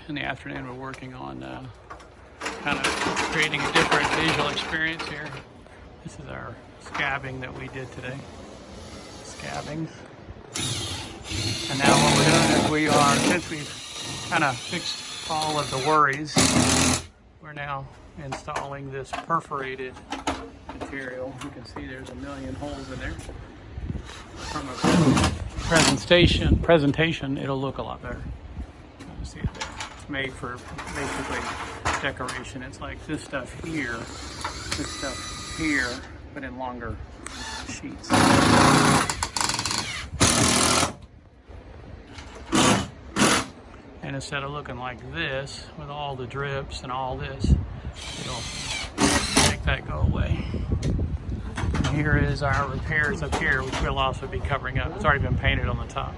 in the afternoon, we're working on kind of creating a different visual experience here. This is our scabbing that we did today. Scabbing. And now what we're doing is we are, since we've kind of fixed all of the worries, we're now installing this perforated material. You can see there's a million holes in there. From a presentation, it'll look a lot better. You see it there. It's made for basically decoration. It's like this stuff here, but in longer sheets. And instead of looking like this, with all the drips and all this, it'll make that go away. And here is our repairs up here, which we'll also be covering up. It's already been painted on the top.